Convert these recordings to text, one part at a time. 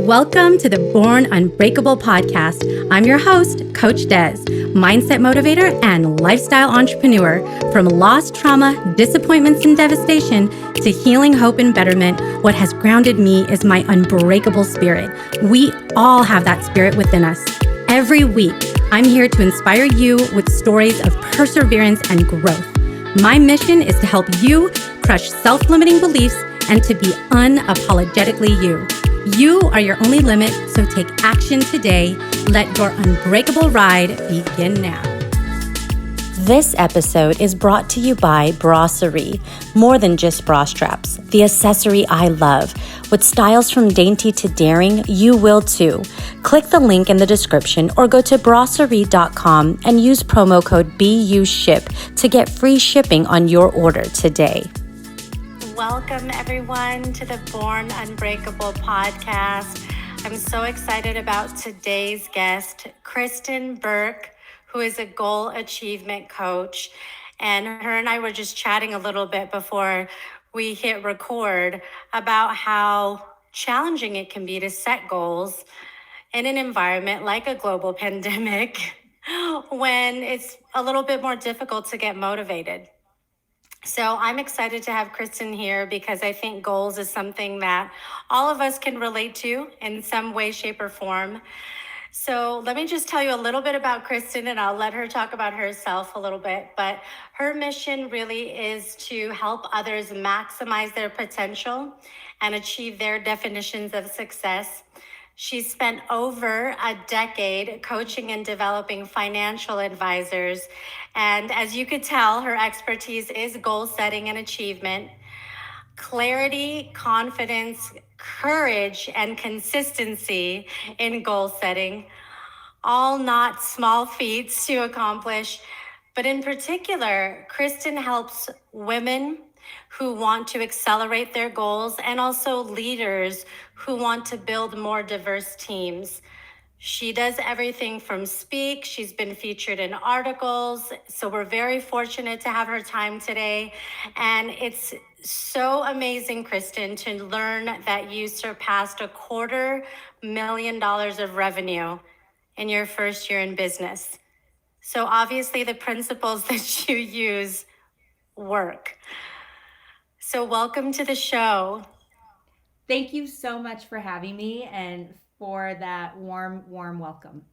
Welcome to the Born Unbreakable podcast. I'm your host, Coach Des, mindset motivator and lifestyle entrepreneur. From loss, trauma, disappointments, and devastation to healing, hope, and betterment, what has grounded me is my unbreakable spirit. We all have that spirit within us. Every week, I'm here to inspire you with stories of perseverance and growth. My mission is to help you crush self-limiting beliefs and to be unapologetically you. You are your only limit, so take action today. Let your unbreakable ride begin now. This episode is brought to you by Brasserie, more than just bra straps, the accessory I love. With styles from dainty to daring, you will too. Click the link in the description or go to brasserie.com and use promo code BUSHIP to get free shipping on your order today. Welcome everyone to the Born Unbreakable podcast. I'm so excited about today's guest, Kristin Burke, who is a goal achievement coach. And her and I were just chatting a little bit before we hit record about how challenging it can be to set goals in an environment like a global pandemic when it's a little bit more difficult to get motivated. So I'm excited to have Kristin here because I think goals is something that all of us can relate to in some way, shape, or form. So let me just tell you a little bit about Kristin, and I'll let her talk about herself a little bit. But her mission really is to help others maximize their potential and achieve their definitions of success. She's spent over a decade coaching and developing financial advisors. And as you could tell, her expertise is goal setting and achievement, clarity, confidence, courage, and consistency in goal setting, all not small feats to accomplish. But in particular, Kristin helps women who want to accelerate their goals and also leaders who want to build more diverse teams. She does everything from speak. She's been featured in articles. So we're very fortunate to have her time today. And it's so amazing, Kristin, to learn that you surpassed $250,000 of revenue in your first year in business. So obviously the principles that you use work. So welcome to the show. Thank you so much for having me and for that warm welcome.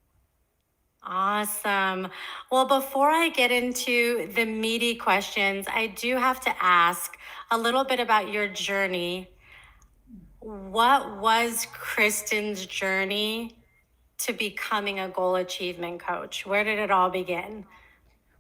Awesome. Well, before I get into the meaty questions, I do have to ask a little bit about your journey. What was Kristin's journey to becoming a goal achievement coach? Where did it all begin?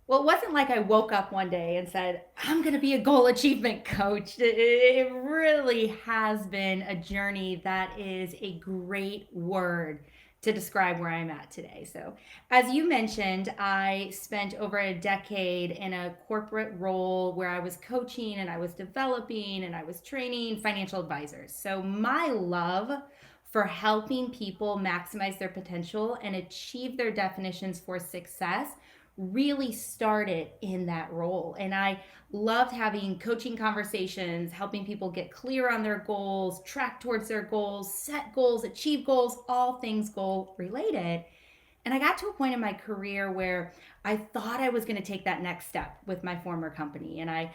Well, it wasn't like I woke up one day and said, I'm going to be a goal achievement coach. It really has been a journey that is a great word to describe where I'm at today. So, as you mentioned, I spent over a decade in a corporate role where I was coaching and I was developing and I was training financial advisors. So, my love for helping people maximize their potential and achieve their definitions for success really started in that role. And I loved having coaching conversations, helping people get clear on their goals, track towards their goals, set goals, achieve goals, all things goal related. And I got to a point in my career where I thought I was going to take that next step with my former company. And I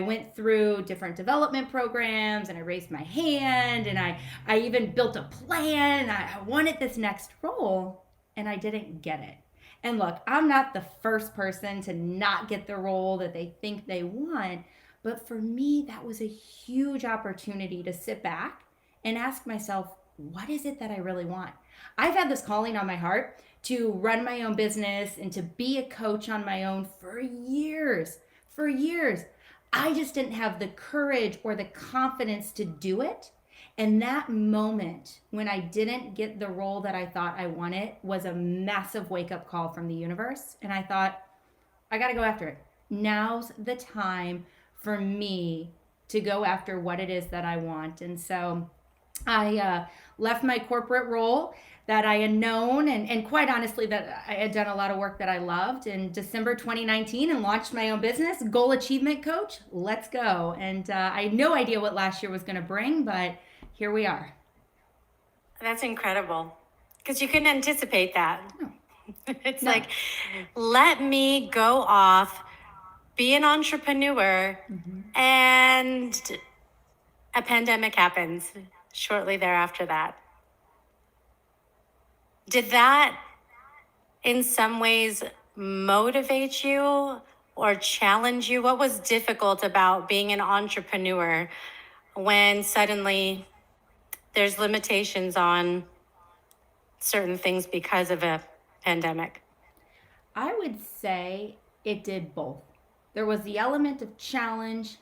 went through different development programs and I raised my hand and I even built a plan. I wanted this next role and I didn't get it. And look, I'm not the first person to not get the role that they think they want, but for me, that was a huge opportunity to sit back and ask myself, what is it that I really want? I've had this calling on my heart to run my own business and to be a coach on my own for years. I just didn't have the courage or the confidence to do it. And that moment when I didn't get the role that I thought I wanted was a massive wake-up call from the universe. And I thought, I got to go after it. Now's the time for me to go after what it is that I want. And so I left my corporate role that I had known and quite honestly that I had done a lot of work that I loved in December 2019 and launched my own business, Goal Achievement Coach. Let's go. And I had no idea what last year was going to bring, but here we are. That's incredible. Because you couldn't anticipate that. No. It's No. like, let me go off, be an entrepreneur, and a pandemic happens shortly thereafter that. Did that in some ways motivate you or challenge you? What was difficult about being an entrepreneur when suddenly there's limitations on certain things because of a pandemic? I would say it did both. There was the element of challenge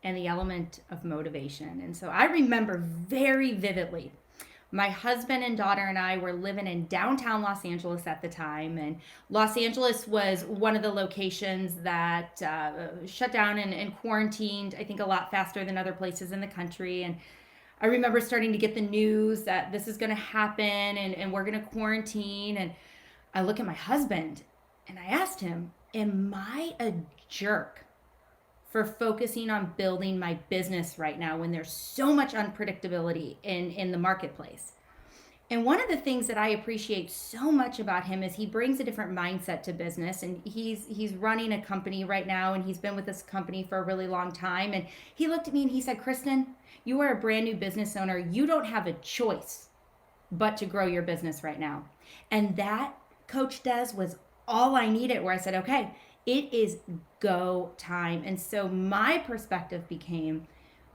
and the element of motivation. And so I remember very vividly my husband and daughter and I were living in downtown Los Angeles at the time. And Los Angeles was one of the locations that shut down and quarantined, I think, a lot faster than other places in the country. And I remember starting to get the news that this is going to happen and we're going to quarantine. And I look at my husband and I asked him, am I a jerk for focusing on building my business right now when there's so much unpredictability in the marketplace? And one of the things that I appreciate so much about him is he brings a different mindset to business, and he's running a company right now, and he's been with this company for a really long time. And he looked at me and he said, Kristin, you are a brand new business owner. You don't have a choice but to grow your business right now. And that, Coach Des, was all I needed, where I said, okay, it is go time. And so my perspective became,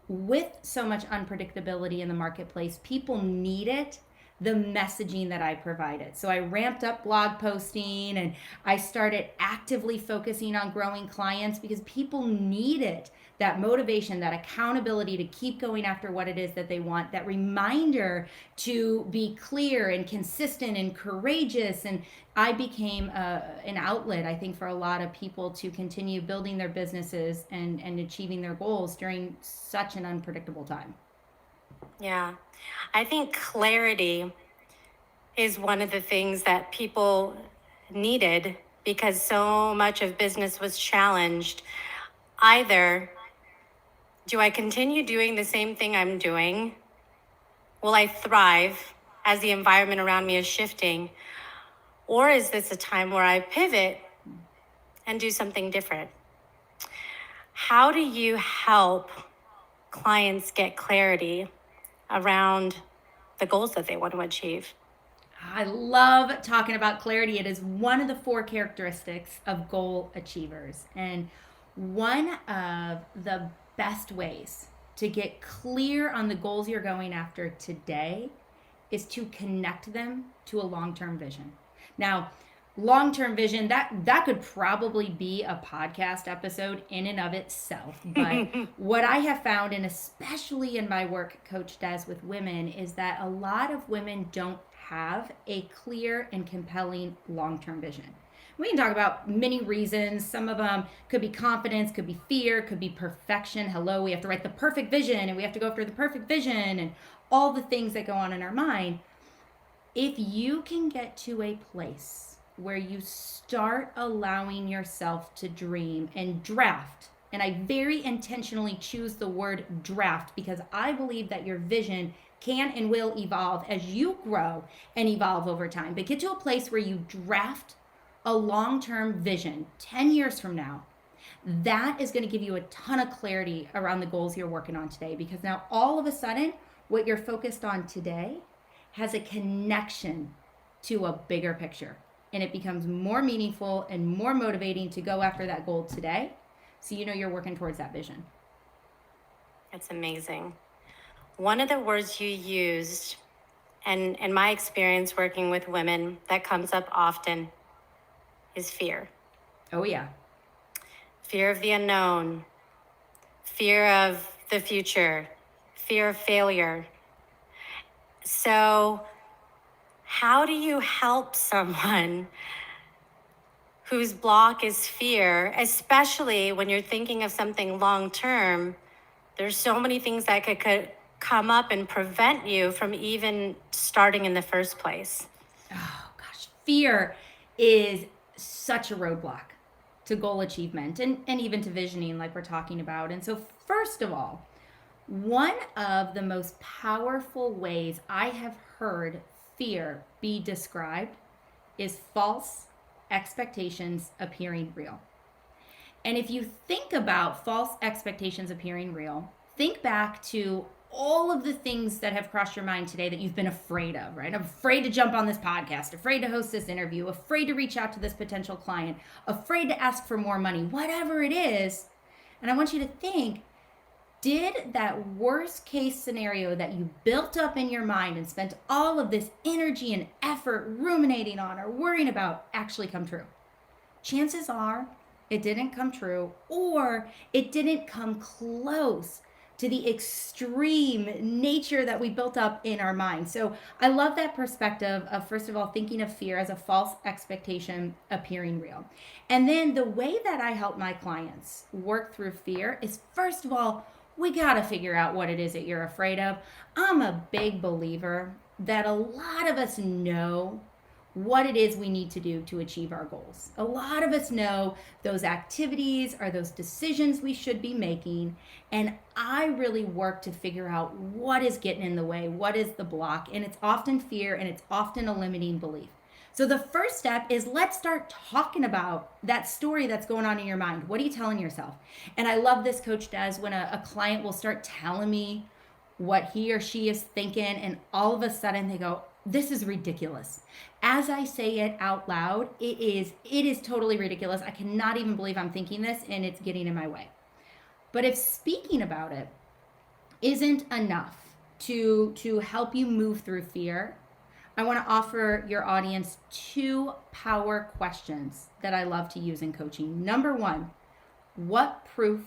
with so much unpredictability in the marketplace, people needed the messaging that I provided. So I ramped up blog posting and I started actively focusing on growing clients because people needed that motivation, that accountability to keep going after what it is that they want, that reminder to be clear and consistent and courageous. And I became an outlet, I think, for a lot of people to continue building their businesses and achieving their goals during such an unpredictable time. Yeah. I think clarity is one of the things that people needed because so much of business was challenged. Either do I continue doing the same thing I'm doing? Will I thrive as the environment around me is shifting? Or is this a time where I pivot and do something different? How do you help clients get clarity around the goals that they want to achieve? I love talking about clarity. It is one of the 4 characteristics of goal achievers. And one of the best ways to get clear on the goals you're going after today is to connect them to a long-term vision. Now, long-term vision, that could probably be a podcast episode in and of itself. But what I have found, and especially in my work, Coach Des, with women, is that a lot of women don't have a clear and compelling long-term vision. We can talk about many reasons. Some of them could be confidence, could be fear, could be perfection. Hello, we have to write the perfect vision and we have to go after the perfect vision and all the things that go on in our mind. If you can get to a place where you start allowing yourself to dream and draft, and I very intentionally choose the word draft because I believe that your vision can and will evolve as you grow and evolve over time. But get to a place where you draft a long-term vision 10 years from now. That is going to give you a ton of clarity around the goals you're working on today, because now all of a sudden what you're focused on today has a connection to a bigger picture, and it becomes more meaningful and more motivating to go after that goal today, so you know you're working towards that vision. That's amazing. One of the words you used, and in my experience working with women, that comes up often is fear. Oh yeah. Fear of the unknown, fear of the future, fear of failure. So how do you help someone whose block is fear, especially when you're thinking of something long term? There's so many things that could come up and prevent you from even starting in the first place. Oh gosh, fear is such a roadblock to goal achievement and even to visioning, like we're talking about. And so first of all, One of the most powerful ways I have heard fear be described is false expectations appearing real. And if you think about false expectations appearing real, think back to all of the things that have crossed your mind today that you've been afraid of, right? I'm afraid to jump on this podcast, afraid to host this interview, afraid to reach out to this potential client, afraid to ask for more money, whatever it is. And I want you to think, did that worst case scenario that you built up in your mind and spent all of this energy and effort ruminating on or worrying about actually come true? Chances are it didn't come true, or it didn't come close to the extreme nature that we built up in our mind. So I love that perspective of, first of all, thinking of fear as a false expectation appearing real. And then the way that I help my clients work through fear is, first of all, we got to figure out what it is that you're afraid of. I'm a big believer that a lot of us know what it is we need to do to achieve our goals. A lot of us know those activities are those decisions we should be making. And I really work to figure out what is getting in the way, what is the block. And it's often fear, and it's often a limiting belief. So the first step is, let's start talking about that story that's going on in your mind. What are you telling yourself? And I love this, Coach Des, when a client will start telling me what he or she is thinking, and all of a sudden they go, this is ridiculous. As I say it out loud, it is totally ridiculous. I cannot even believe I'm thinking this, and it's getting in my way. But if speaking about it isn't enough to help you move through fear, I want to offer your audience 2 power questions that I love to use in coaching. Number 1, what proof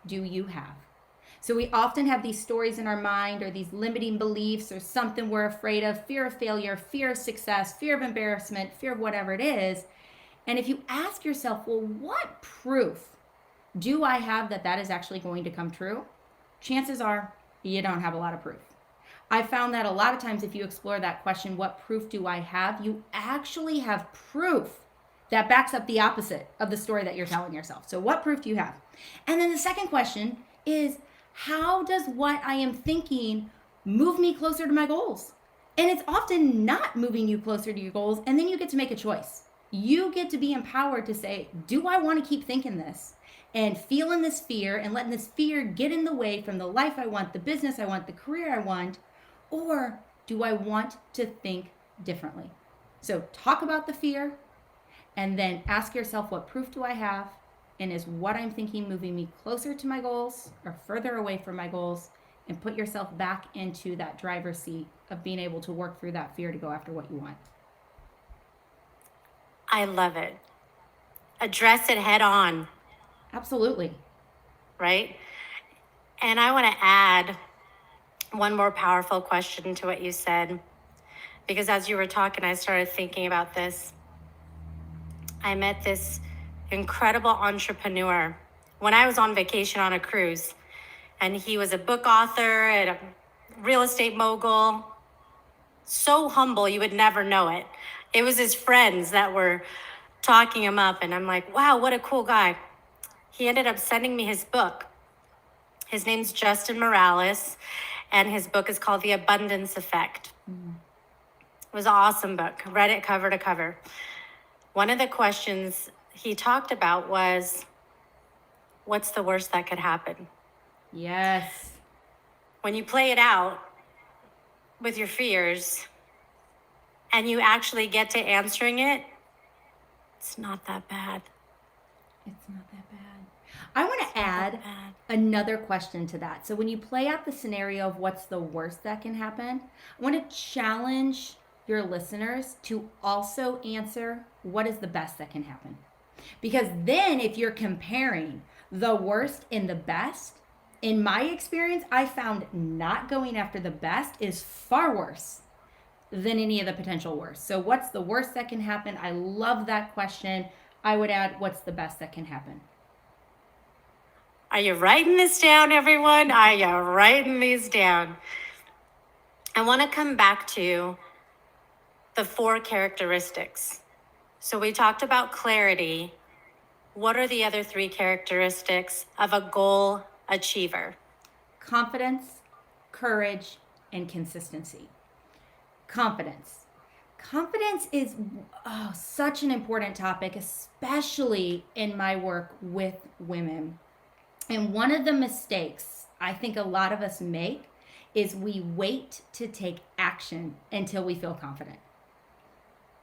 do you have? So we often have these stories in our mind, or these limiting beliefs, or something we're afraid of, fear of failure, fear of success, fear of embarrassment, fear of whatever it is. And if you ask yourself, well, what proof do I have that that is actually going to come true? Chances are you don't have a lot of proof. I found that a lot of times if you explore that question, what proof do I have? You actually have proof that backs up the opposite of the story that you're telling yourself. So what proof do you have? And then the second question is, how does what I am thinking move me closer to my goals? And it's often not moving you closer to your goals. And then you get to make a choice. You get to be empowered to say, do I want to keep thinking this and feeling this fear and letting this fear get in the way from the life I want, the business I want, the career I want? Or do I want to think differently? So talk about the fear, and then ask yourself, what proof do I have? And is what I'm thinking moving me closer to my goals or further away from my goals? And put yourself back into that driver's seat of being able to work through that fear to go after what you want. I love it. Address it head on. Absolutely. Right? And I want to add one more powerful question to what you said, because as you were talking, I started thinking about this. I met this incredible entrepreneur when I was on vacation on a cruise, and he was a book author and a real estate mogul. So humble, you would never know it. It was his friends that were talking him up, and I'm like, wow, what a cool guy. He ended up sending me his book. His name's Justin Morales, and his book is called The Abundance Effect. It was an awesome book. Read it cover to cover. One of the questions he talked about was, what's the worst that could happen? Yes. When you play it out with your fears and you actually get to answering it, it's not that bad. It's not that bad. I want to add another question to that. So when you play out the scenario of what's the worst that can happen, I want to challenge your listeners to also answer what is the best that can happen. Because then if you're comparing the worst and the best, in my experience, I found not going after the best is far worse than any of the potential worst. So what's the worst that can happen? I love that question. I would add, what's the best that can happen? Are you writing this down, everyone? Are you writing these down? I want to come back to the 4 characteristics. So we talked about clarity. What are the other 3 characteristics of a goal achiever? confidence, courage, and consistency. Confidence. Confidence is such an important topic, especially in my work with women. And one of the mistakes I think a lot of us make is we wait to take action until we feel confident.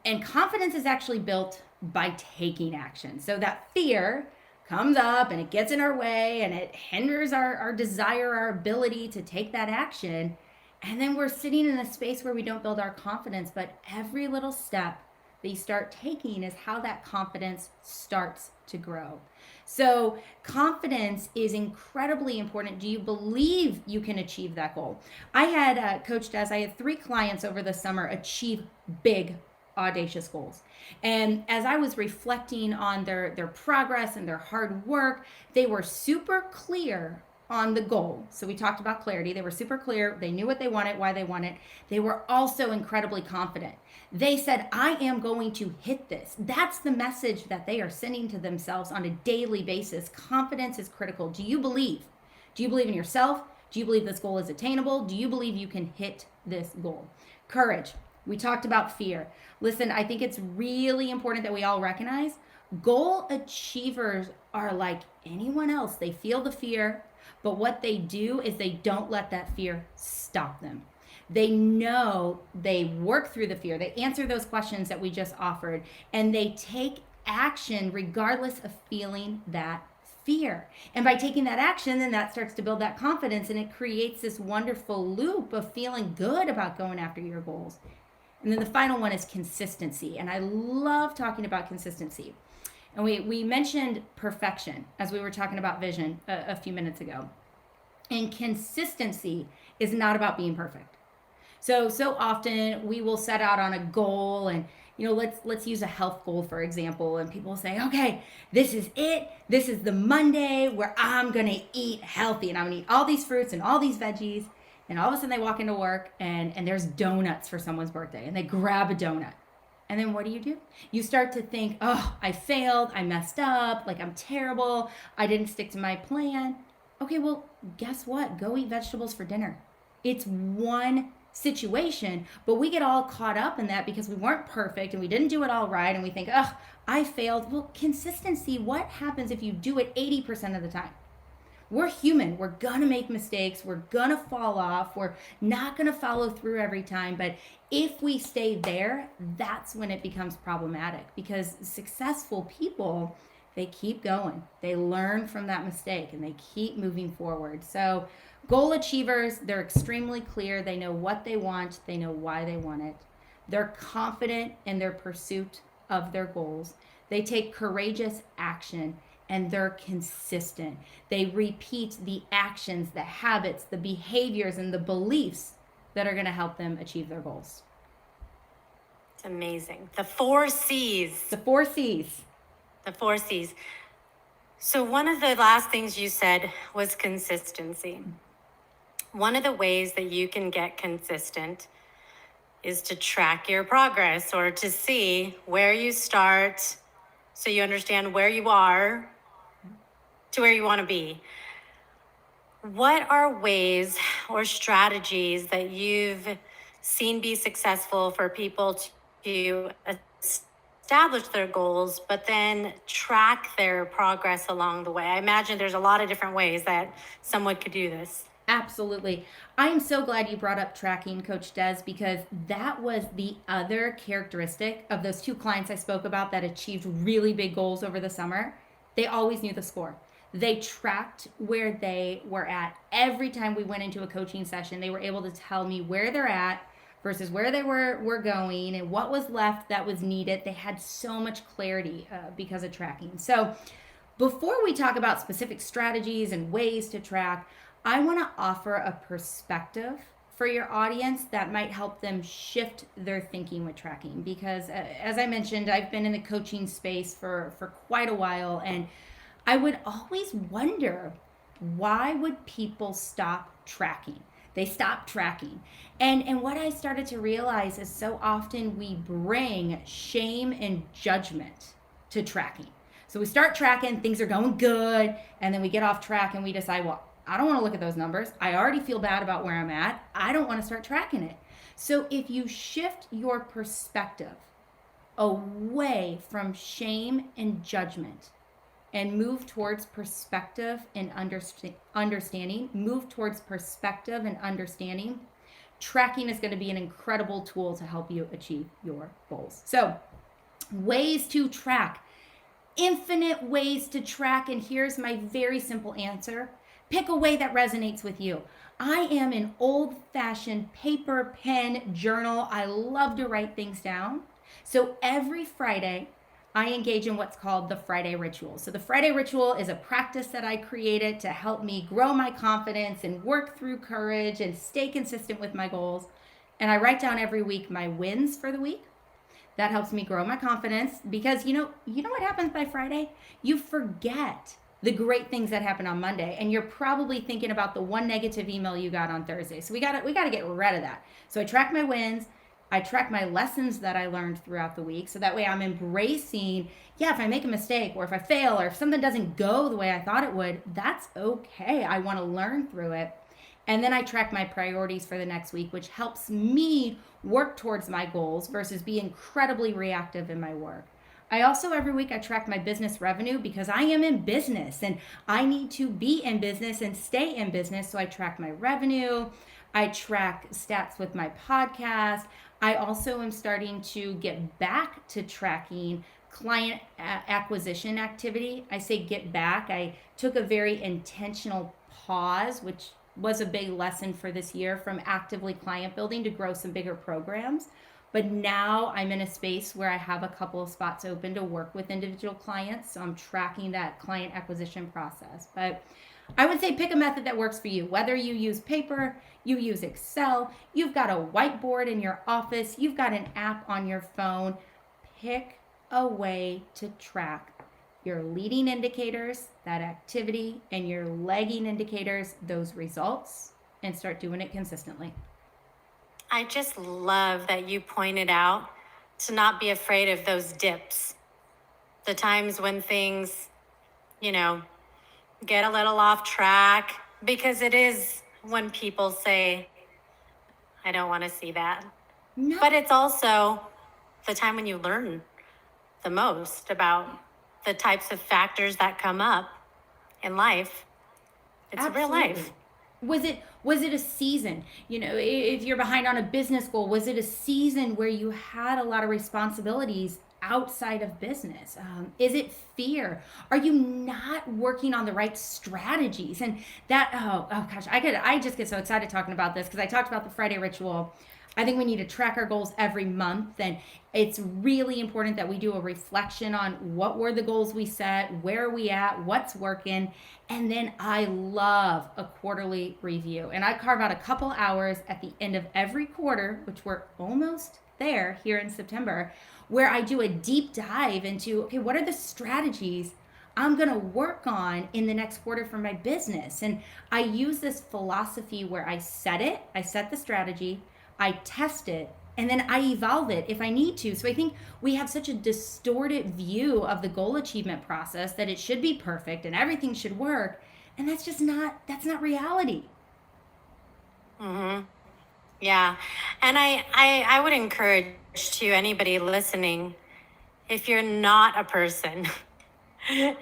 And confidence is actually built by taking action. So that fear comes up and it gets in our way and it hinders our desire, our ability to take that action. And then we're sitting in a space where we don't build our confidence. But every little step that you start taking is how that confidence starts to grow. So confidence is incredibly important. Do you believe you can achieve that goal? I had Coach Des, I had 3 clients over the summer achieve big, audacious goals. And as I was reflecting on their progress and their hard work, they were super clear on the goal. So we talked about clarity. They were super clear. They knew what they wanted, why they wanted. They were also incredibly confident. They said, I am going to hit this. That's the message that they are sending to themselves on a daily basis. Confidence is critical. Do you believe? Do you believe in yourself? Do you believe this goal is attainable? Do you believe you can hit this goal? Courage. We talked about fear. Listen, I think it's really important that we all recognize goal achievers are like anyone else. They feel the fear, but what they do is they don't let that fear stop them. They know, they work through the fear. They answer those questions that we just offered, and they take action regardless of feeling that fear. And by taking that action, then that starts to build that confidence, and it creates this wonderful loop of feeling good about going after your goals. And then the final one is consistency. And I love talking about consistency. And we mentioned perfection as we were talking about vision a few minutes ago. And consistency is not about being perfect. So often we will set out on a goal, and let's use a health goal, for example, and people will say, okay, this is it. This is the Monday where I'm going to eat healthy and I'm going to eat all these fruits and all these veggies. And all of a sudden they walk into work and there's donuts for someone's birthday, and they grab a donut. And then what do? You start to think, oh, I failed, I messed up, like I'm terrible, I didn't stick to my plan. Okay, well, guess what? Go eat vegetables for dinner. It's one situation, but we get all caught up in that because we weren't perfect and we didn't do it all right, and we think, oh, I failed. Well, consistency, what happens if you do it 80% of the time? We're human. We're going to make mistakes. We're going to fall off. We're not going to follow through every time. But if we stay there, that's when it becomes problematic, because successful people, they keep going. They learn from that mistake and they keep moving forward. So goal achievers, they're extremely clear. They know what they want. They know why they want it. They're confident in their pursuit of their goals. They take courageous action, and they're consistent. They repeat the actions, the habits, the behaviors, and the beliefs that are going to help them achieve their goals. It's amazing. The 4 C's. The 4 C's. The 4 C's. So one of the last things you said was consistency. One of the ways that you can get consistent is to track your progress, or to see where you start so you understand where you are to where you want to be. What are ways or strategies that you've seen be successful for people to establish their goals, but then track their progress along the way? I imagine there's a lot of different ways that someone could do this. Absolutely. I'm so glad you brought up tracking, Coach Des, because that was the other characteristic of those 2 clients I spoke about that achieved really big goals over the summer. They always knew the score. They tracked where they were at. Every time we went into a coaching session, they were able to tell me where they're at versus where they were going and what was left that was needed. They had so much clarity because of tracking. So before we talk about specific strategies and ways to track, I want to offer a perspective for your audience that might help them shift their thinking with tracking. Because as I mentioned, I've been in the coaching space for quite a while, and I would always wonder, why would people stop tracking? They stop tracking. And what I started to realize is so often we bring shame and judgment to tracking. So we start tracking, things are going good, and then we get off track and we decide, well, I don't want to look at those numbers. I already feel bad about where I'm at. I don't want to start tracking it. So if you shift your perspective away from shame and judgment and move towards perspective and understanding, move towards perspective and understanding, tracking is going to be an incredible tool to help you achieve your goals. So, ways to track, infinite ways to track. And here's my very simple answer: pick a way that resonates with you. I am an old fashioned paper, pen, journal. I love to write things down. So every Friday, I engage in what's called the Friday ritual. So the Friday ritual is a practice that I created to help me grow my confidence and work through courage and stay consistent with my goals. And I write down every week my wins for the week. That helps me grow my confidence because you know what happens by Friday? You forget the great things that happen on Monday, and you're probably thinking about the one negative email you got on Thursday. So we got to get rid of that. So I track my wins. I track my lessons that I learned throughout the week. So that way I'm embracing, if I make a mistake or if I fail or if something doesn't go the way I thought it would, that's okay. I want to learn through it. And then I track my priorities for the next week, which helps me work towards my goals versus be incredibly reactive in my work. I also, every week, I track my business revenue because I am in business and I need to be in business and stay in business. So I track my revenue. I track stats with my podcast. I also am starting to get back to tracking client acquisition activity. I say get back. I took a very intentional pause, which was a big lesson for this year, from actively client building to grow some bigger programs. But now I'm in a space where I have a couple of spots open to work with individual clients. So I'm tracking that client acquisition process. But I would say pick a method that works for you. Whether you use paper, you use Excel, you've got a whiteboard in your office, you've got an app on your phone, pick a way to track your leading indicators, that activity, and your lagging indicators, those results, and start doing it consistently. I just love that you pointed out to not be afraid of those dips, the times when things, get a little off track, because it is when people say, I don't want to see that. No. But it's also the time when you learn the most about the types of factors that come up in life. It's Absolutely. real life. Was it a season? If you're behind on a business goal, was it a season where you had a lot of responsibilities outside of business? Is it fear? Are you not working on the right strategies? And that, oh gosh, I just get so excited talking about this because I talked about the Friday ritual. I think we need to track our goals every month, and it's really important that we do a reflection on what were the goals we set, where are we at, what's working, and then I love a quarterly review. And I carve out a couple hours at the end of every quarter, which we're almost there here in September, where I do a deep dive into, okay, what are the strategies I'm going to work on in the next quarter for my business? And I use this philosophy where I set the strategy, I test it, and then I evolve it if I need to. So I think we have such a distorted view of the goal achievement process that it should be perfect and everything should work. And that's not reality. Mm-hmm. Yeah. And I would encourage to anybody listening, if you're not a person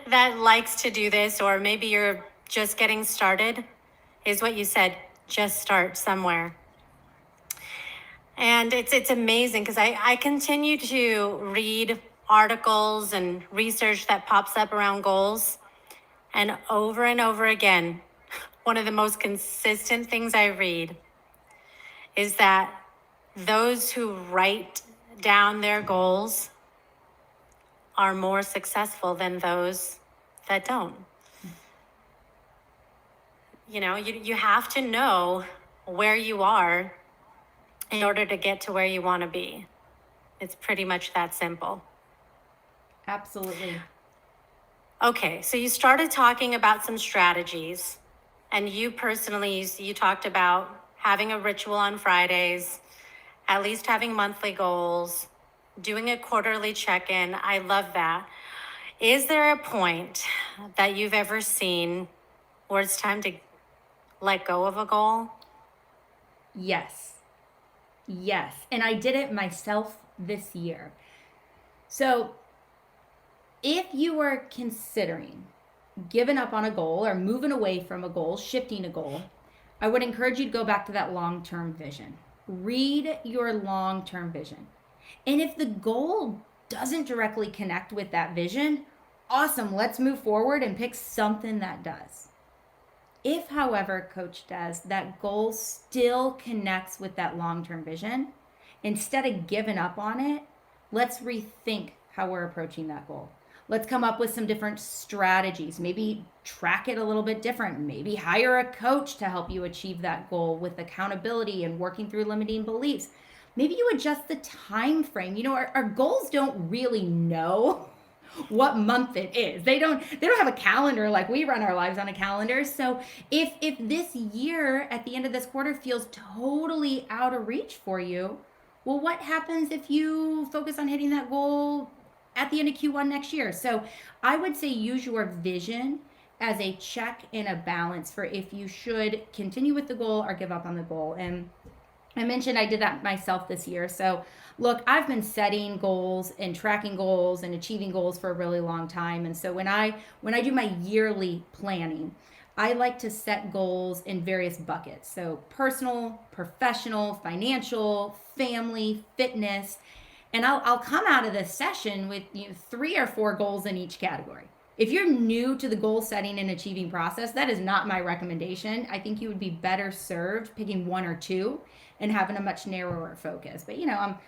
that likes to do this, or maybe you're just getting started, is what you said, just start somewhere. And it's amazing because I continue to read articles and research that pops up around goals. And over again, one of the most consistent things I read is that those who write down their goals are more successful than those that don't. You have to know where you are in order to get to where you want to be. It's pretty much that simple. Absolutely. Okay, so you started talking about some strategies, and you personally, you talked about having a ritual on Fridays, at least having monthly goals, doing a quarterly check-in. I love that. Is there a point that you've ever seen where it's time to let go of a goal? Yes. And I did it myself this year. So if you are considering giving up on a goal or moving away from a goal, shifting a goal, I would encourage you to go back to that long-term vision. Read your long-term vision. And if the goal doesn't directly connect with that vision, awesome, let's move forward and pick something that does. If, however, Coach Des, that goal still connects with that long-term vision, instead of giving up on it, let's rethink how we're approaching that goal. Let's come up with some different strategies. Maybe track it a little bit different. Maybe hire a coach to help you achieve that goal with accountability and working through limiting beliefs. Maybe you adjust the time frame. You know, our goals don't really know what month it is. They don't have a calendar like we run our lives on a calendar. So if this year at the end of this quarter feels totally out of reach for you, well, what happens if you focus on hitting that goal at the end of Q1 next year? So I would say use your vision as a check and a balance for if you should continue with the goal or give up on the goal. And I mentioned I did that myself this year. So look, I've been setting goals and tracking goals and achieving goals for a really long time. And so when I do my yearly planning, I like to set goals in various buckets. So personal, professional, financial, family, fitness. And I'll come out of this session with 3 or 4 goals in each category. If you're new to the goal setting and achieving process, that is not my recommendation. I think you would be better served picking 1 or 2 and having a much narrower focus. But I'm a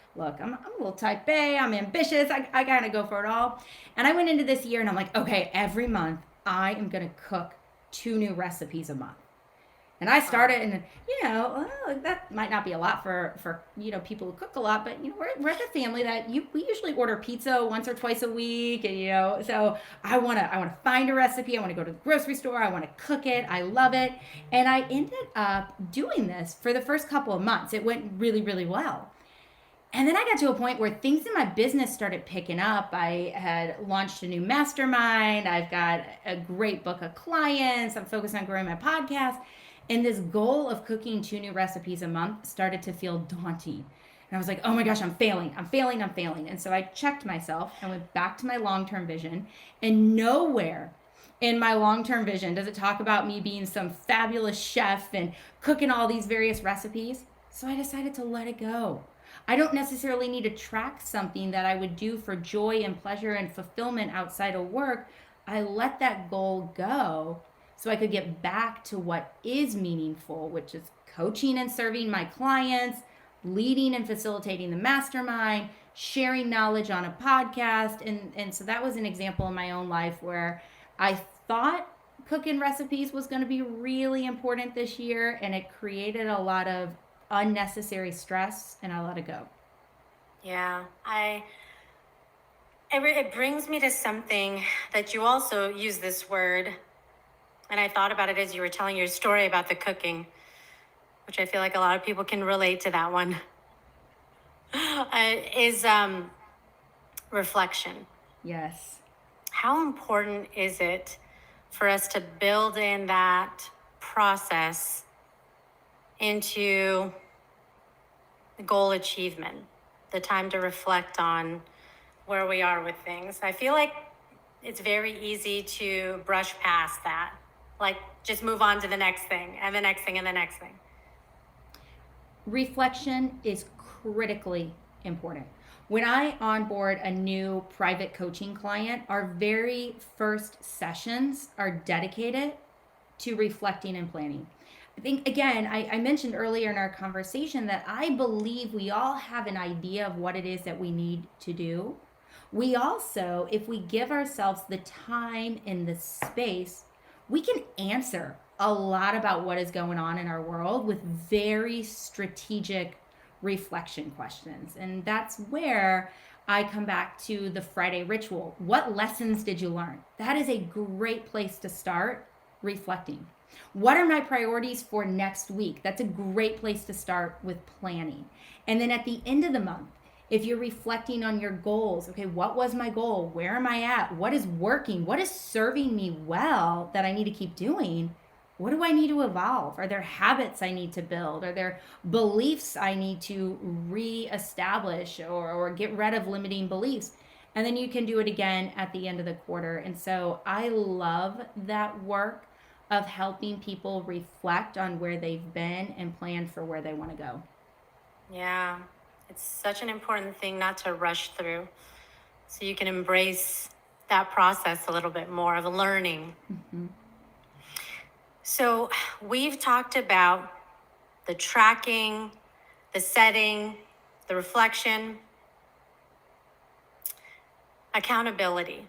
little type A, I'm ambitious, I kind of go for it all. And I went into this year and I'm like, okay, every month I am gonna cook 2 new recipes a month. And I started, and that might not be a lot for people who cook a lot, but we're at the family that we usually order pizza once or twice a week, and so I wanna find a recipe, I wanna go to the grocery store, I wanna cook it, I love it, and I ended up doing this for the first couple of months. It went really, really well. And then I got to a point where things in my business started picking up. I had launched a new mastermind. I've got a great book of clients. I'm focused on growing my podcast. And this goal of cooking 2 new recipes a month started to feel daunting. And I was like, oh my gosh, I'm failing. And so I checked myself and went back to my long-term vision. And nowhere in my long-term vision does it talk about me being some fabulous chef and cooking all these various recipes. So I decided to let it go. I don't necessarily need to track something that I would do for joy and pleasure and fulfillment outside of work. I let that goal go so I could get back to what is meaningful, which is coaching and serving my clients, leading and facilitating the mastermind, sharing knowledge on a podcast. And so that was an example in my own life where I thought cooking recipes was going to be really important this year, and it created a lot of unnecessary stress, and I let it go. Yeah, it brings me to something that you also use this word, and I thought about it as you were telling your story about the cooking, which I feel like a lot of people can relate to that one, is reflection. Yes. How important is it for us to build in that process into the goal achievement, the time to reflect on where we are with things? I feel like it's very easy to brush past that, like just move on to the next thing and the next thing and the next thing. Reflection is critically important. When I onboard a new private coaching client, our very first sessions are dedicated to reflecting and planning. I think, again, I mentioned earlier in our conversation that I believe we all have an idea of what it is that we need to do. We also, if we give ourselves the time and the space, we can answer a lot about what is going on in our world with very strategic reflection questions. And that's where I come back to the Friday ritual. What lessons did you learn? That is a great place to start reflecting. What are my priorities for next week? That's a great place to start with planning. And then at the end of the month, if you're reflecting on your goals, okay, what was my goal? Where am I at? What is working? What is serving me well that I need to keep doing? What do I need to evolve? Are there habits I need to build? Are there beliefs I need to reestablish or get rid of limiting beliefs? And then you can do it again at the end of the quarter. And so I love that work of helping people reflect on where they've been and plan for where they want to go. Yeah, it's such an important thing not to rush through. So you can embrace that process a little bit more of learning. Mm-hmm. So we've talked about the tracking, the setting, the reflection, accountability.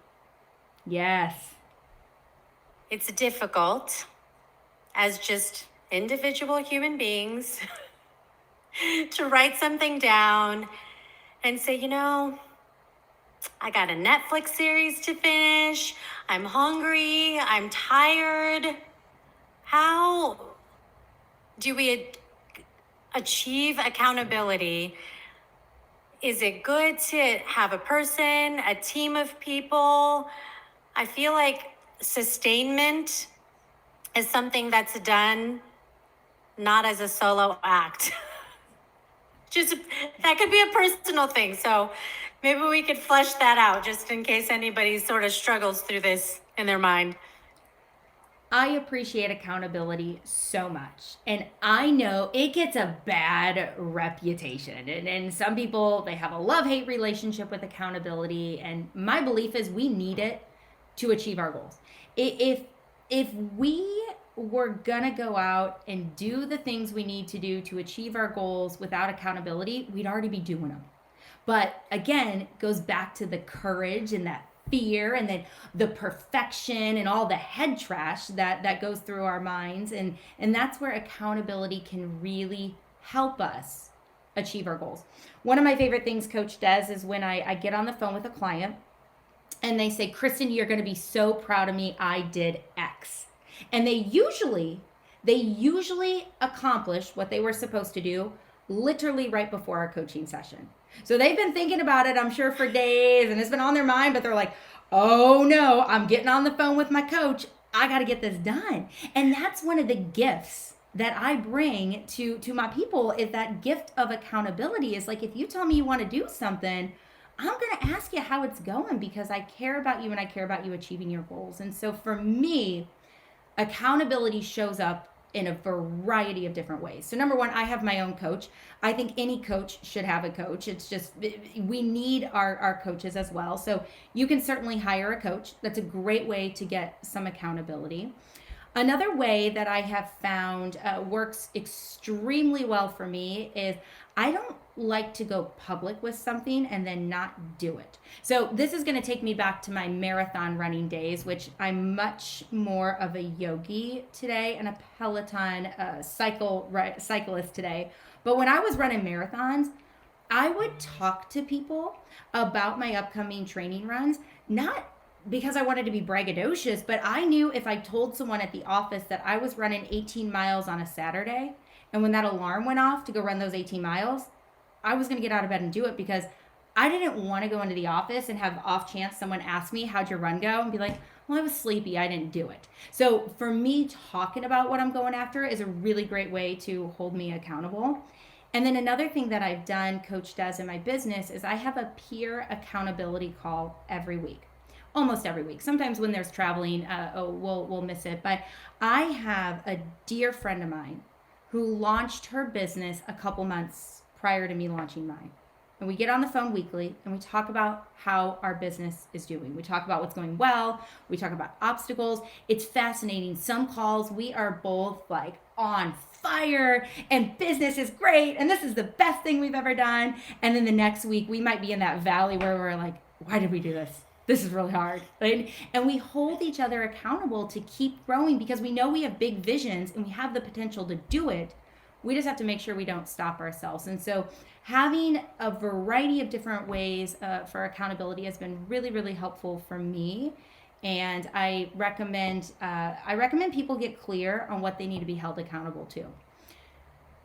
Yes. It's difficult as just individual human beings to write something down and say, I got a Netflix series to finish. I'm hungry. I'm tired. How do we achieve accountability? Is it good to have a person, a team of people? I feel like sustainment is something that's done not as a solo act. Just that could be a personal thing. So maybe we could flesh that out just in case anybody sort of struggles through this in their mind. I appreciate accountability so much. And I know it gets a bad reputation. And some people, they have a love-hate relationship with accountability. And my belief is we need it to achieve our goals. If we were gonna go out and do the things we need to do to achieve our goals without accountability, we'd already be doing them. But again, it goes back to the courage and that fear and then the perfection and all the head trash that goes through our minds. And that's where accountability can really help us achieve our goals. One of my favorite things Coach does is when I get on the phone with a client and they say, Kristin, you're going to be so proud of me. I did X. And they usually accomplish what they were supposed to do literally right before our coaching session. So they've been thinking about it, I'm sure, for days, and it's been on their mind, but they're like, oh no, I'm getting on the phone with my coach. I got to get this done. And that's one of the gifts that I bring to my people, is that gift of accountability. Is like, if you tell me you want to do something, I'm going to ask you how it's going, because I care about you and I care about you achieving your goals. And so for me, accountability shows up in a variety of different ways. So number one, I have my own coach. I think any coach should have a coach. It's just, we need our coaches as well. So you can certainly hire a coach. That's a great way to get some accountability. Another way that I have found works extremely well for me is I don't like to go public with something and then not do it. So this is going to take me back to my marathon running days, which I'm much more of a yogi today and a Peloton cyclist today. But when I was running marathons, I would talk to people about my upcoming training runs, not because I wanted to be braggadocious, but I knew if I told someone at the office that I was running 18 miles on a Saturday, and when that alarm went off to go run those 18 miles, I was going to get out of bed and do it, because I didn't want to go into the office and have off chance someone ask me, how'd your run go? And be like, well, I was sleepy, I didn't do it. So for me, talking about what I'm going after is a really great way to hold me accountable. And then another thing that I've done, Coach does in my business, is I have a peer accountability call every week. Almost every week. Sometimes when there's traveling, we'll miss it. But I have a dear friend of mine who launched her business a couple months prior to me launching mine. And we get on the phone weekly and we talk about how our business is doing. We talk about what's going well. We talk about obstacles. It's fascinating. Some calls we are both like on fire and business is great and this is the best thing we've ever done. And then the next week we might be in that valley where we're like, why did we do this? This is really hard, right? And we hold each other accountable to keep growing, because we know we have big visions and we have the potential to do it. We just have to make sure we don't stop ourselves. And so having a variety of different ways for accountability has been really, really helpful for me. And I recommend people get clear on what they need to be held accountable to.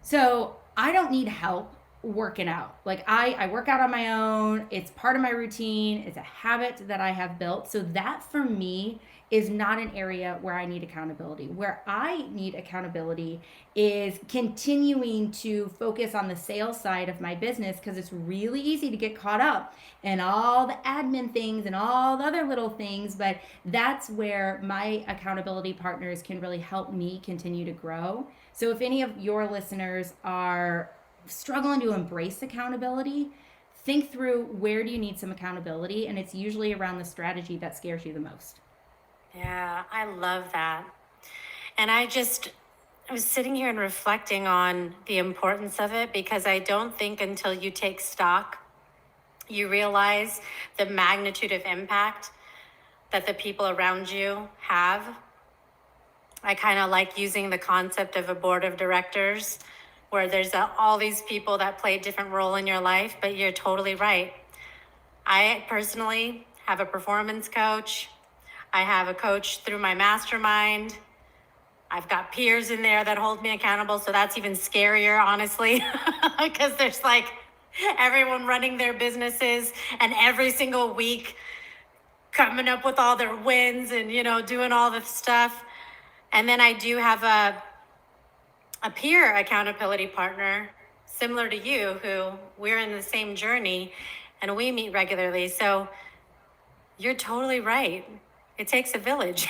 So I don't need help working out. Like I work out on my own. It's part of my routine. It's a habit that I have built. So that for me is not an area where I need accountability. Where I need accountability is continuing to focus on the sales side of my business, because it's really easy to get caught up in all the admin things and all the other little things. But that's where my accountability partners can really help me continue to grow. So if any of your listeners are struggling to embrace accountability, think through where do you need some accountability, and it's usually around the strategy that scares you the most. Yeah, I love that. And I was sitting here and reflecting on the importance of it, because I don't think until you take stock, you realize the magnitude of impact that the people around you have. I kind of like using the concept of a board of directors, where there's all these people that play a different role in your life, but you're totally right. I personally have a performance coach. I have a coach through my mastermind. I've got peers in there that hold me accountable, so that's even scarier, honestly, because there's like everyone running their businesses and every single week coming up with all their wins and, doing all the stuff. And then I do have a peer accountability partner similar to you, who we're in the same journey and we meet regularly. So you're totally right. It takes a village.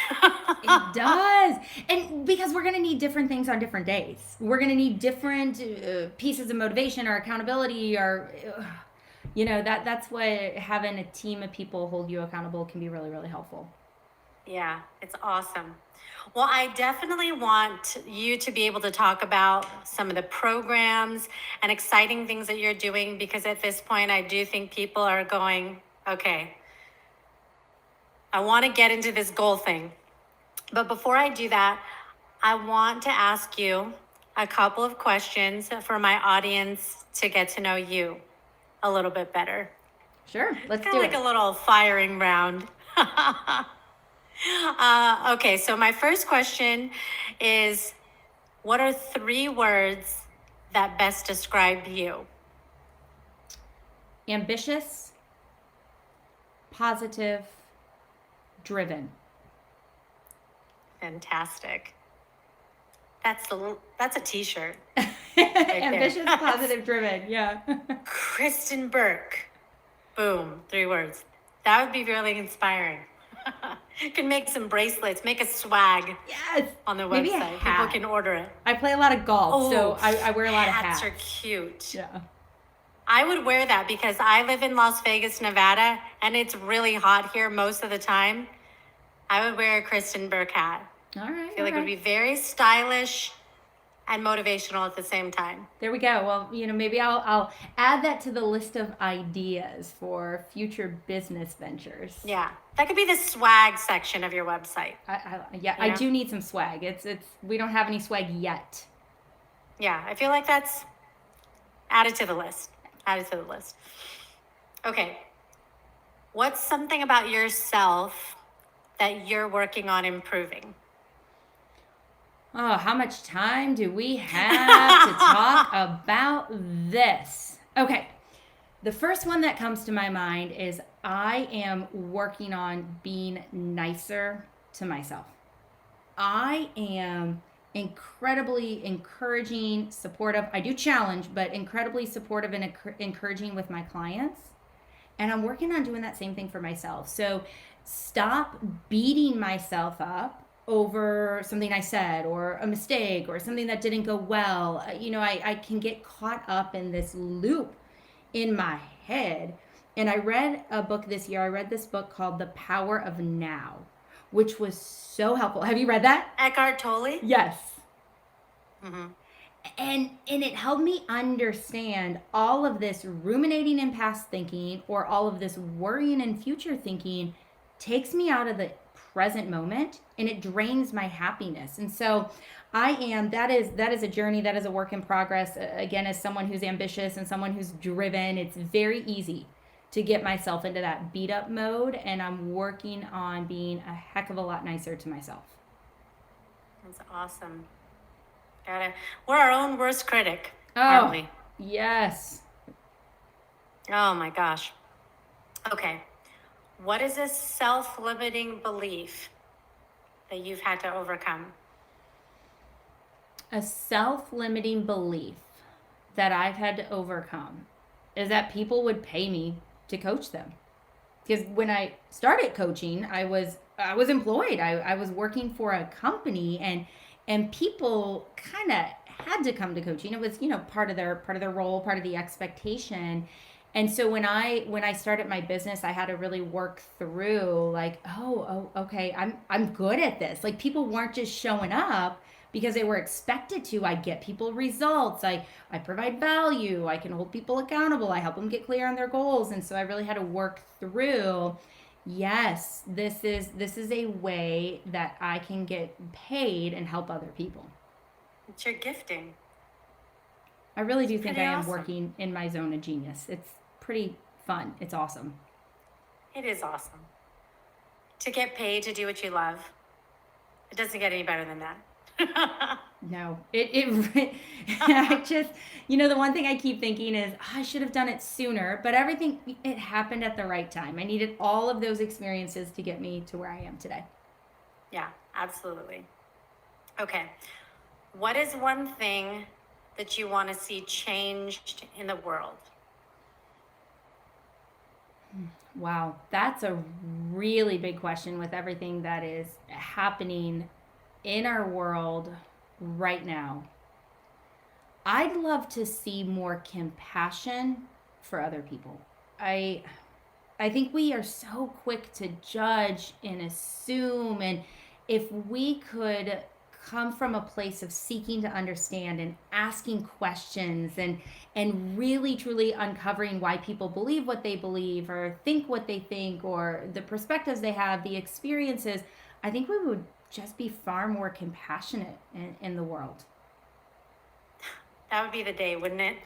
It does. And because we're going to need different things on different days. We're going to need different pieces of motivation or accountability, or that's what having a team of people hold you accountable can be really, really helpful. Yeah, it's awesome. Well, I definitely want you to be able to talk about some of the programs and exciting things that you're doing, because at this point, I do think people are going, okay, I want to get into this goal thing. But before I do that, I want to ask you a couple of questions for my audience to get to know you a little bit better. Sure, let's do Kind of like it. a little firing round. Okay, so my first question is, what are 3 words that best describe you? Ambitious, positive, driven. Fantastic. That's a t-shirt. Ambitious, positive, driven. Yeah. Kristin Burke. Boom, 3 words. That would be really inspiring. You can make some bracelets, make a swag. Yes. On the Maybe website. People can order it. I play a lot of golf, so I wear a lot of hats. Hats are cute. Yeah. I would wear that because I live in Las Vegas, Nevada, and it's really hot here most of the time. I would wear a Kristin Burke hat. All right. I feel like it would be very stylish and motivational at the same time. There we go. Well, maybe I'll add that to the list of ideas for future business ventures. Yeah, that could be the swag section of your website. I do need some swag. It's we don't have any swag yet. Yeah, I feel like that's added to the list. Okay, what's something about yourself that you're working on improving? Oh, how much time do we have to talk about this? Okay. The first one that comes to my mind is I am working on being nicer to myself. I am incredibly encouraging, supportive. I do challenge, but incredibly supportive and encouraging with my clients. And I'm working on doing that same thing for myself. So stop beating myself up over something I said or a mistake or something that didn't go well. I can get caught up in this loop in my head. And I read a book this year. I read this book called The Power of Now, which was so helpful. Have you read that? Eckhart Tolle? Yes. Mm-hmm. And it helped me understand all of this ruminating in past thinking, or all of this worrying in future thinking, takes me out of the present moment, and it drains my happiness. And so that is a journey, that is a work in progress. Again, as someone who's ambitious and someone who's driven, it's very easy to get myself into that beat up mode, and I'm working on being a heck of a lot nicer to myself. That's awesome. We're our own worst critic, aren't we? Yes. Oh my gosh. Okay. What is a self-limiting belief that you've had to overcome? A self-limiting belief that I've had to overcome is that people would pay me to coach them. Because when I started coaching, I was employed. I was working for a company, and people kind of had to come to coaching. It was, part of their role, part of the expectation. And so when I started my business, I had to really work through like, okay, I'm good at this. Like people weren't just showing up because they were expected to. I get people results. I provide value. I can hold people accountable. I help them get clear on their goals. And so I really had to work through, yes, this is a way that I can get paid and help other people. It's your gifting. I really do think I am awesome. working in my zone of genius. It's pretty fun. It's awesome. It is awesome. To get paid to do what you love. It doesn't get any better than that. No, I just, the one thing I keep thinking is I should have done it sooner, but it happened at the right time. I needed all of those experiences to get me to where I am today. Yeah, absolutely. Okay. What is one thing that you want to see changed in the world? Wow, that's a really big question with everything that is happening in our world right now. I'd love to see more compassion for other people. I think we are so quick to judge and assume, and if we could come from a place of seeking to understand and asking questions and really truly uncovering why people believe what they believe or think what they think or the perspectives they have, the experiences, I think we would just be far more compassionate in the world. That would be the day, wouldn't it?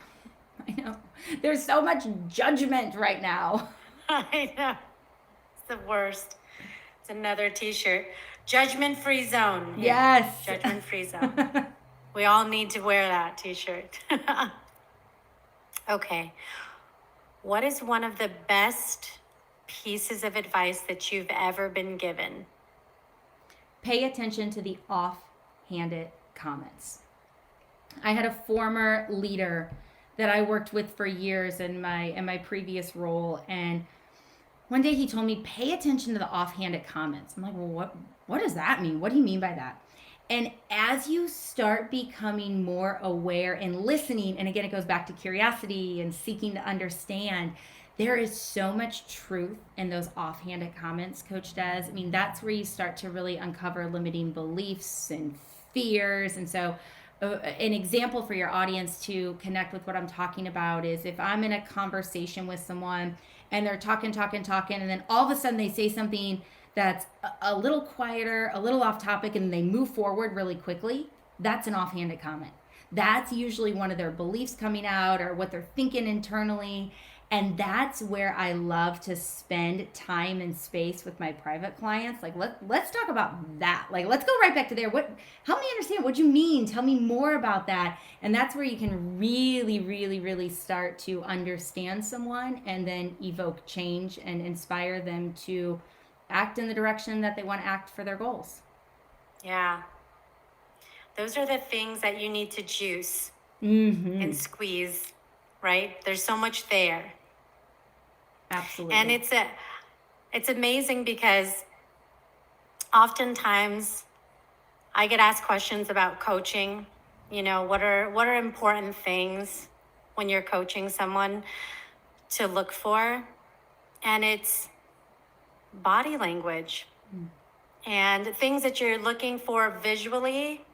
I know. There's so much judgment right now. I know. It's the worst. It's another t-shirt. Judgment-free zone. Here. Yes. Judgment-free zone. We all need to wear that t-shirt. Okay. What is one of the best pieces of advice that you've ever been given? Pay attention to the off-handed comments. I had a former leader that I worked with for years in my previous role, and one day he told me, pay attention to the offhanded comments. I'm like, well, what does that mean? What do you mean by that? And as you start becoming more aware and listening, and again, it goes back to curiosity and seeking to understand, there is so much truth in those offhanded comments, Coach Des. I mean, that's where you start to really uncover limiting beliefs and fears. And so an example for your audience to connect with what I'm talking about is if I'm in a conversation with someone and they're talking, and then all of a sudden they say something that's a little quieter, a little off topic, and they move forward really quickly, that's an offhanded comment. That's usually one of their beliefs coming out or what they're thinking internally. And that's where I love to spend time and space with my private clients. Like, let's talk about that. Like, let's go right back to there. Help me understand what you mean. Tell me more about that. And that's where you can really, really, really start to understand someone and then evoke change and inspire them to act in the direction that they want to act for their goals. Yeah. Those are the things that you need to juice and squeeze, right? There's so much there. Absolutely. And it's amazing because oftentimes I get asked questions about coaching. What are important things when you're coaching someone to look for? And it's body language and things that you're looking for visually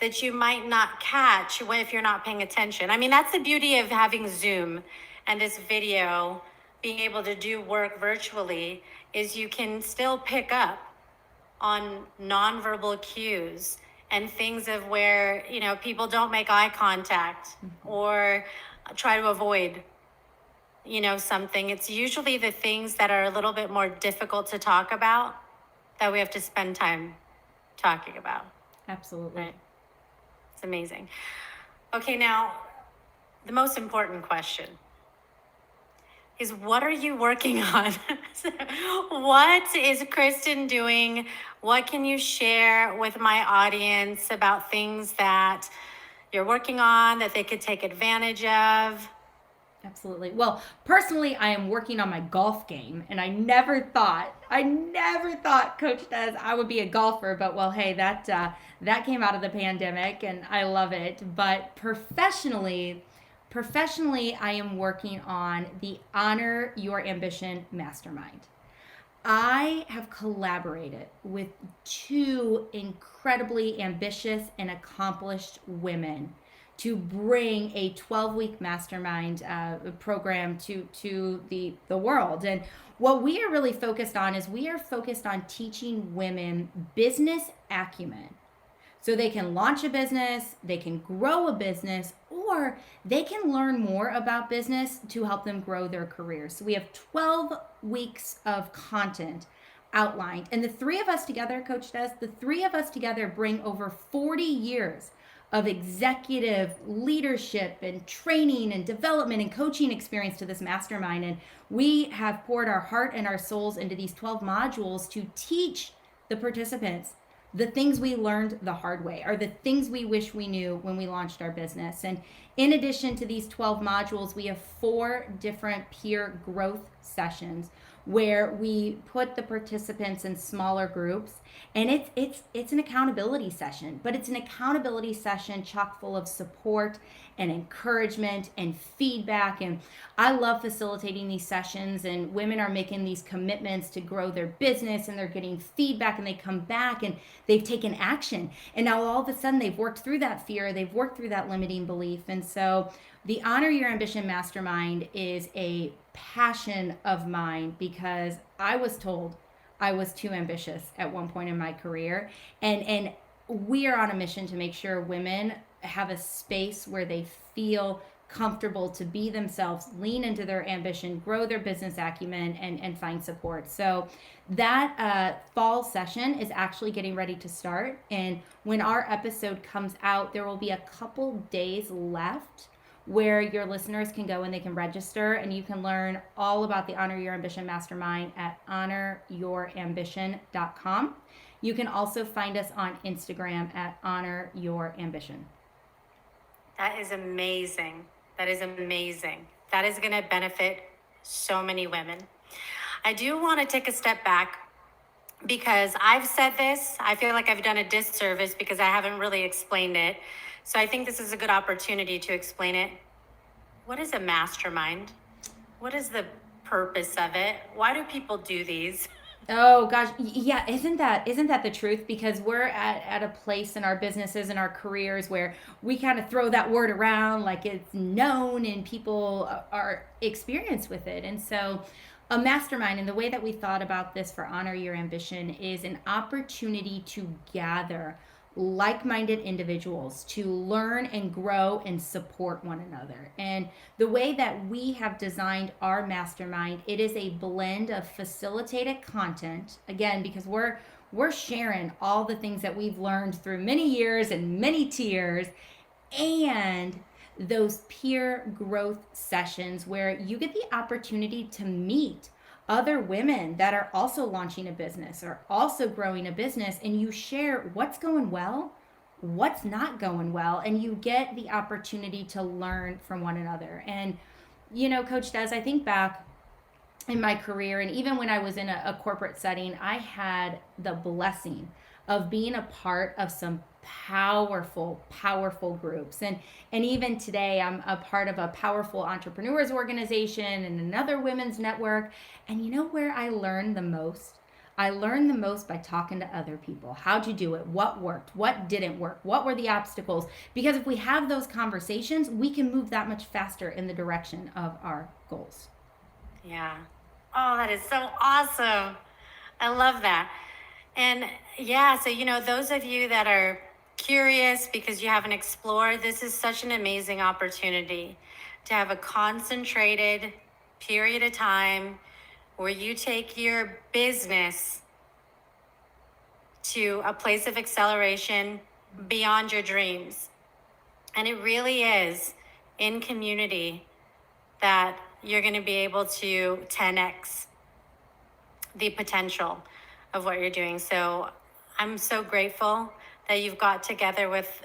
that you might not catch if you're not paying attention. I mean, that's the beauty of having Zoom and this video, being able to do work virtually, is you can still pick up on nonverbal cues and things of where, people don't make eye contact or try to avoid, something. It's usually the things that are a little bit more difficult to talk about that we have to spend time talking about. Absolutely. Right? It's amazing. Okay, now, the most important question is, what are you working on? What is Kristin doing? What can you share with my audience about things that you're working on that they could take advantage of? Absolutely. Well, personally, I am working on my golf game, and I never thought, Coach Des, I would be a golfer. But well, hey, that came out of the pandemic, and I love it. But professionally, I am working on the Honor Your Ambition Mastermind. I have collaborated with two incredibly ambitious and accomplished women to bring a 12-week mastermind program to the world. And what we are really focused on is we are focused on teaching women business acumen, so they can launch a business, they can grow a business, or they can learn more about business to help them grow their careers. So we have 12 weeks of content outlined. And the three of us together, Coach Des, the three of us together bring over 40 years of executive leadership and training and development and coaching experience to this mastermind. And we have poured our heart and our souls into these 12 modules to teach the participants the things we learned the hard way, or the things we wish we knew when we launched our business. And in addition to these 12 modules, we have 4 different peer growth sessions where we put the participants in smaller groups, and it's an accountability session, but it's an accountability session chock full of support and encouragement and feedback. And I love facilitating these sessions, and women are making these commitments to grow their business, and they're getting feedback, and they come back and they've taken action, and now all of a sudden they've worked through that fear, they've worked through that limiting belief. And so the Honor Your Ambition Mastermind is a passion of mine because I was told I was too ambitious at one point in my career. And we are on a mission to make sure women have a space where they feel comfortable to be themselves, lean into their ambition, grow their business acumen, and find support. So that fall session is actually getting ready to start. And when our episode comes out, there will be a couple days left where your listeners can go and they can register, and you can learn all about the Honor Your Ambition Mastermind at honoryourambition.com. You can also find us on Instagram at Honor Your Ambition. That is amazing. That is amazing. That is going to benefit so many women. I do want to take a step back because I've said this. I feel like I've done a disservice because I haven't really explained it. So I think this is a good opportunity to explain it. What is a mastermind? What is the purpose of it? Why do people do these? Oh gosh, yeah, isn't that the truth? Because we're at a place in our businesses and our careers where we kind of throw that word around like it's known and people are experienced with it. And so a mastermind, and the way that we thought about this for Honor Your Ambition, is an opportunity to gather like-minded individuals to learn and grow and support one another. And the way that we have designed our mastermind, it is a blend of facilitated content, again, because we're sharing all the things that we've learned through many years and many tears, and those peer growth sessions where you get the opportunity to meet other women that are also launching a business or also growing a business, and you share what's going well, what's not going well, and you get the opportunity to learn from one another. And you know, Coach Des, I think back in my career, and even when I was in a corporate setting, I had the blessing of being a part of some powerful groups. And even today, I'm a part of a powerful entrepreneurs organization and another women's network. And you know where I learned the most? I learned the most by talking to other people. How'd you do it? What worked? What didn't work? What were the obstacles? Because if we have those conversations, we can move that much faster in the direction of our goals. Yeah. Oh, that is so awesome. I love that. And yeah, so, you know, those of you that are curious because you haven't explored, this is such an amazing opportunity to have a concentrated period of time where you take your business to a place of acceleration beyond your dreams. And it really is in community that you're going to be able to 10x the potential of what you're doing. So I'm so grateful that you've got together with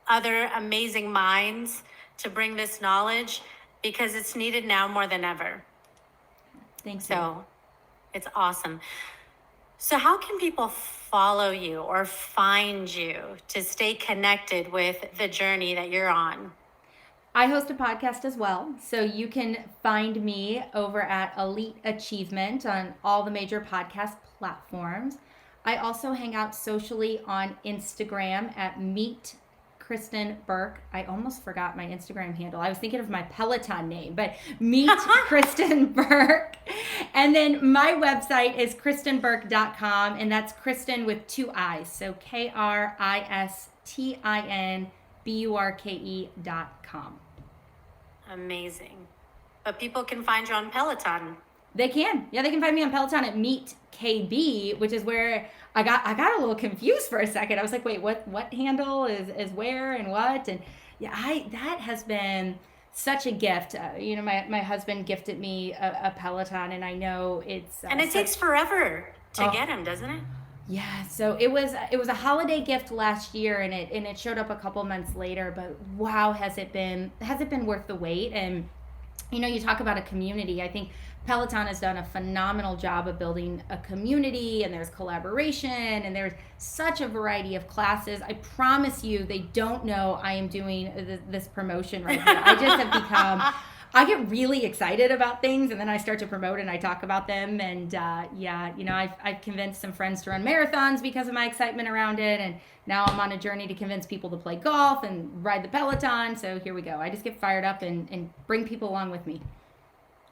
other amazing minds to bring this knowledge, because it's needed now more than ever. Thank you. So it's awesome. So how can people follow you or find you to stay connected with the journey that you're on? I host a podcast as well, so you can find me over at Elite Achievement on all the major podcast platforms. I also hang out socially on Instagram at Meet Kristin Burke. I almost forgot my Instagram handle. I was thinking of my Peloton name, but Meet Kristin Burke. And then my website is kristinburke.com, and that's Kristin with 2 I's. So KristinBurke.com. Amazing. But people can find you on Peloton. They can. Yeah, they can find me on Peloton at Meet KB, which is where I got a little confused for a second. I was like, wait, what handle is where and what? And yeah, that has been such a gift. My husband gifted me a Peloton, and I know it's and it takes forever to get him, doesn't it? Yeah, so it was a holiday gift last year, and it showed up a couple months later. But wow, has it been worth the wait? And you talk about a community. I think Peloton has done a phenomenal job of building a community, and there's collaboration, and there's such a variety of classes. I promise you, they don't know I am doing this promotion right here. I just have become. I get really excited about things, and then I start to promote and I talk about them. And I've convinced some friends to run marathons because of my excitement around it. And now I'm on a journey to convince people to play golf and ride the Peloton. So here we go. I just get fired up and bring people along with me.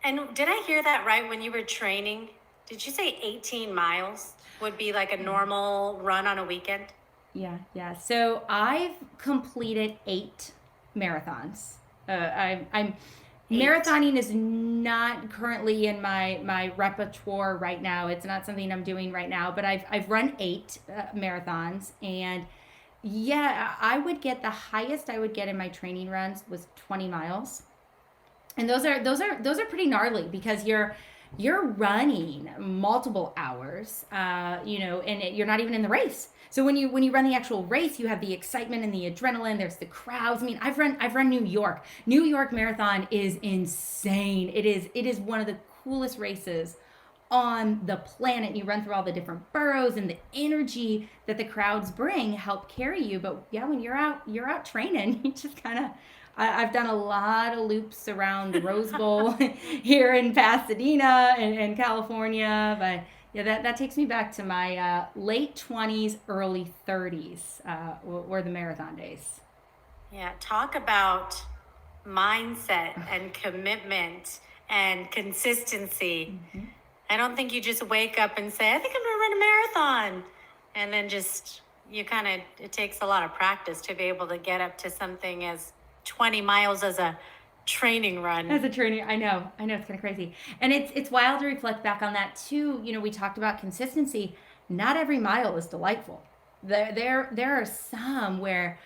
And did I hear that right when you were training? Did you say 18 miles would be like a normal run on a weekend? Yeah. So I've completed 8 marathons. Marathoning is not currently in my repertoire right now. It's not something I'm doing right now, but I've run 8 marathons, and yeah, I would get the highest I would get in my training runs was 20 miles. And those are pretty gnarly, because you're running multiple hours, and you're not even in the race. So when you run the actual race, you have the excitement and the adrenaline. There's the crowds. I mean, I've run New York. New York Marathon is insane. It is one of the coolest races on the planet. You run through all the different boroughs, and the energy that the crowds bring help carry you. But yeah, when you're out training, you just kind of. I've done a lot of loops around the Rose Bowl here in Pasadena and California, but yeah, that takes me back to my late 20s, early 30s, were the marathon days. Yeah, talk about mindset and commitment and consistency. Mm-hmm. I don't think you just wake up and say, I think I'm going to run a marathon. And then it takes a lot of practice to be able to get up to something as 20 miles as a training run. As a training, I know it's kind of crazy. And it's wild to reflect back on that too. We talked about consistency. Not every mile is delightful. There are some where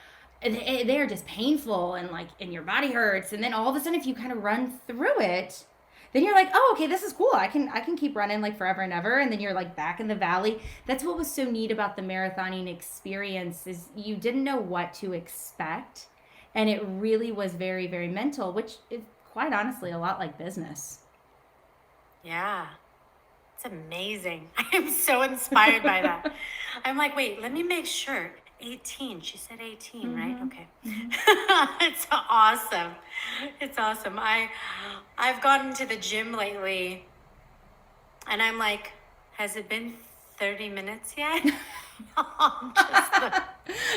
they're just painful, and your body hurts, and then all of a sudden if you kind of run through it, then you're like, oh, okay, this is cool. I can keep running like forever and ever, and then you're like back in the valley. That's what was so neat about the marathoning experience, is you didn't know what to expect. And it really was very, very mental, which is quite honestly a lot like business. Yeah, it's amazing. I am so inspired by that. I'm like, wait, let me make sure. 18. She said 18, mm-hmm. Right? Okay. Mm-hmm. It's awesome. It's awesome. I've gotten to the gym lately, and I'm like, has it been 30 minutes yet?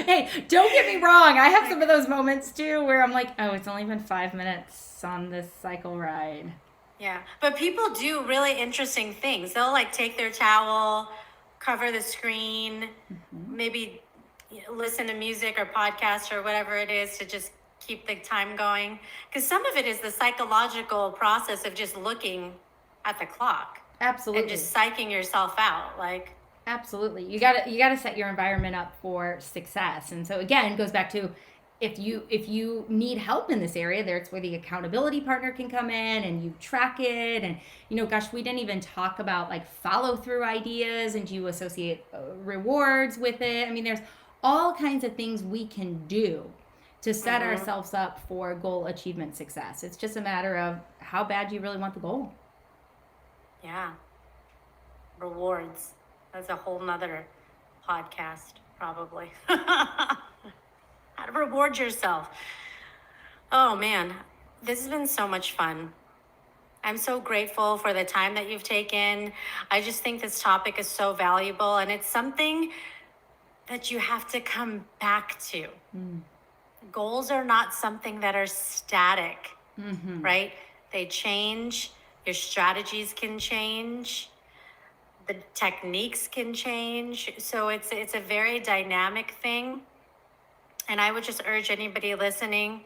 Hey, don't get me wrong. I have some of those moments too where I'm like, oh, it's only been 5 minutes on this cycle ride. Yeah, but people do really interesting things. They'll take their towel, cover the screen, mm-hmm. maybe listen to music or podcast or whatever it is to just keep the time going. Because some of it is the psychological process of just looking at the clock. Absolutely. And just psyching yourself out. Absolutely. You gotta set your environment up for success. And so again, it goes back to if you need help in this area, there's where the accountability partner can come in and you track it. And gosh, we didn't even talk about like follow through ideas, and you associate rewards with it. I mean, there's all kinds of things we can do to set ourselves up for goal achievement success. It's just a matter of how bad you really want the goal. Yeah. Rewards. That's a whole nother podcast, probably. How to reward yourself. Oh man, this has been so much fun. I'm so grateful for the time that you've taken. I just think this topic is so valuable, and it's something that you have to come back to. Goals are not something that are static, right? They change. Your strategies can change. The techniques can change. So it's a very dynamic thing. And I would just urge anybody listening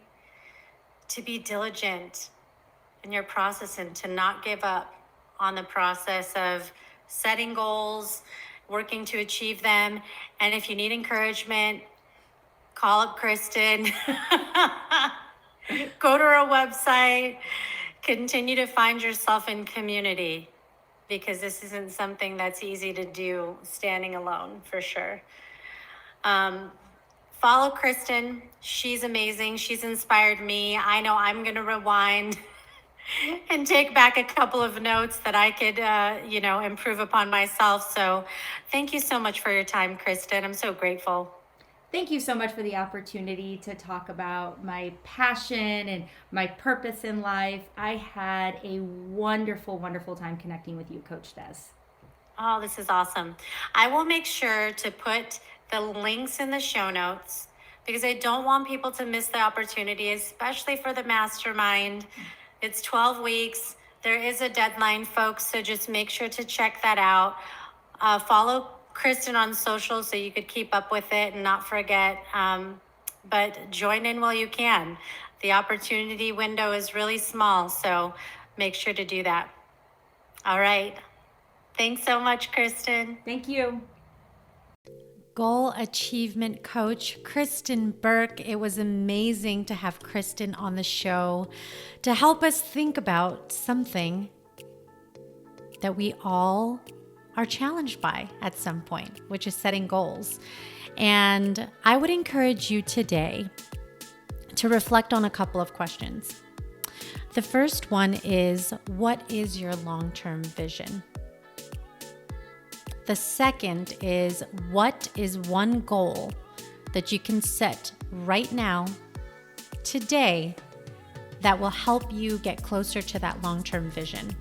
to be diligent in your process and to not give up on the process of setting goals, working to achieve them. And if you need encouragement, call up Kristin, go to her website, continue to find yourself in community, because this isn't something that's easy to do standing alone, for sure. Follow Kristin. She's amazing. She's inspired me. I know I'm going to rewind and take back a couple of notes that I could, improve upon myself. So thank you so much for your time, Kristin. I'm so grateful. Thank you so much for the opportunity to talk about my passion and my purpose in life. I had a wonderful, wonderful time connecting with you, Coach Des. Oh, this is awesome. I will make sure to put the links in the show notes, because I don't want people to miss the opportunity, especially for the mastermind. It's 12 weeks. There is a deadline, folks, so just make sure to check that out. Follow Kristin on social so you could keep up with it and not forget. But join in while you can. The opportunity window is really small, so make sure to do that. All right. Thanks so much, Kristin. Thank you. Goal achievement coach Kristin Burke. It was amazing to have Kristin on the show to help us think about something that we all are challenged by at some point, which is setting goals. And I would encourage you today to reflect on a couple of questions. The first one is, what is your long-term vision? The second is, what is one goal that you can set right now, today, that will help you get closer to that long-term vision?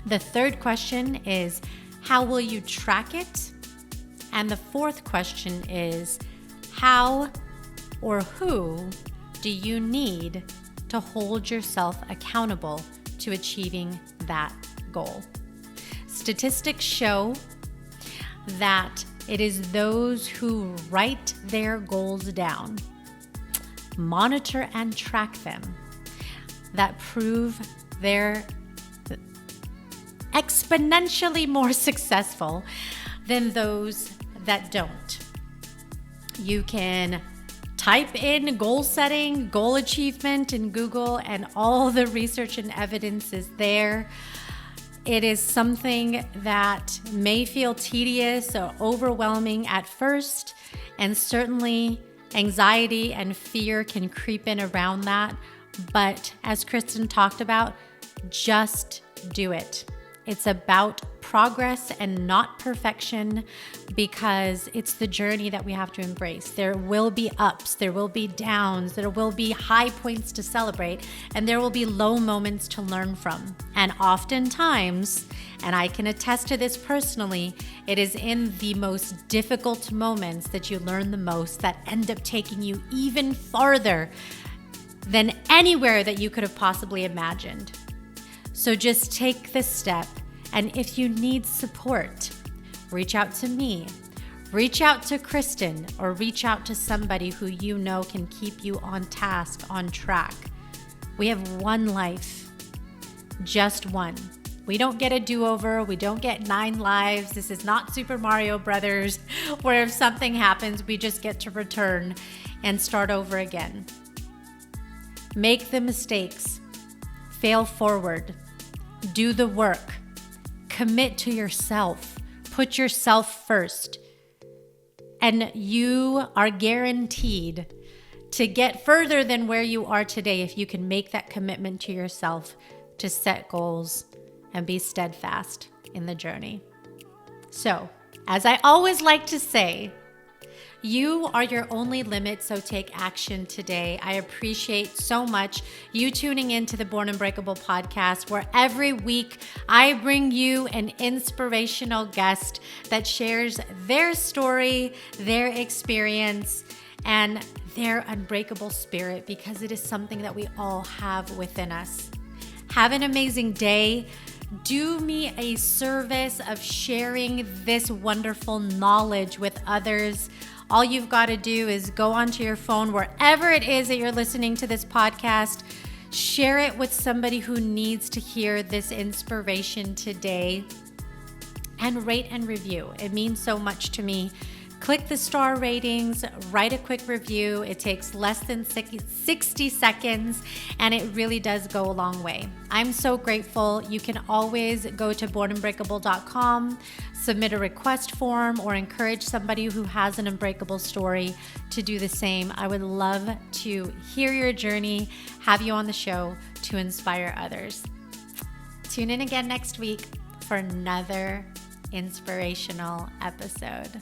The third question is, how will you track it? And the fourth question is, how or who do you need to hold yourself accountable to achieving that goal? Statistics show that it is those who write their goals down, monitor and track them, that prove they're exponentially more successful than those that don't. You can type in goal setting, goal achievement in Google, and all the research and evidence is there. It is something that may feel tedious or overwhelming at first, and certainly anxiety and fear can creep in around that. But as Kristin talked about, just do it. It's about progress and not perfection, because it's the journey that we have to embrace. There will be ups, there will be downs, there will be high points to celebrate, and there will be low moments to learn from. And oftentimes, and I can attest to this personally, it is in the most difficult moments that you learn the most, that end up taking you even farther than anywhere that you could have possibly imagined. So just take this step, and if you need support, reach out to me, reach out to Kristin, or reach out to somebody who you know can keep you on task, on track. We have one life, just one. We don't get a do-over. We don't get 9 lives. This is not Super Mario Brothers, where if something happens, we just get to return. and start over again. Make the mistakes, fail forward, do the work, commit to yourself, put yourself first, and you are guaranteed to get further than where you are today if you can make that commitment to yourself to set goals and be steadfast in the journey. So, as I always like to say, you are your only limit, so take action today. I appreciate so much you tuning into the Born Unbreakable podcast, where every week I bring you an inspirational guest that shares their story, their experience, and their unbreakable spirit, because it is something that we all have within us. Have an amazing day. Do me a service of sharing this wonderful knowledge with others. All you've got to do is go onto your phone, wherever it is that you're listening to this podcast, share it with somebody who needs to hear this inspiration today, and rate and review. It means so much to me. Click the star ratings, write a quick review. It takes less than 60 seconds, and it really does go a long way. I'm so grateful. You can always go to bornunbreakable.com, submit a request form, or encourage somebody who has an unbreakable story to do the same. I would love to hear your journey, have you on the show to inspire others. Tune in again next week for another inspirational episode.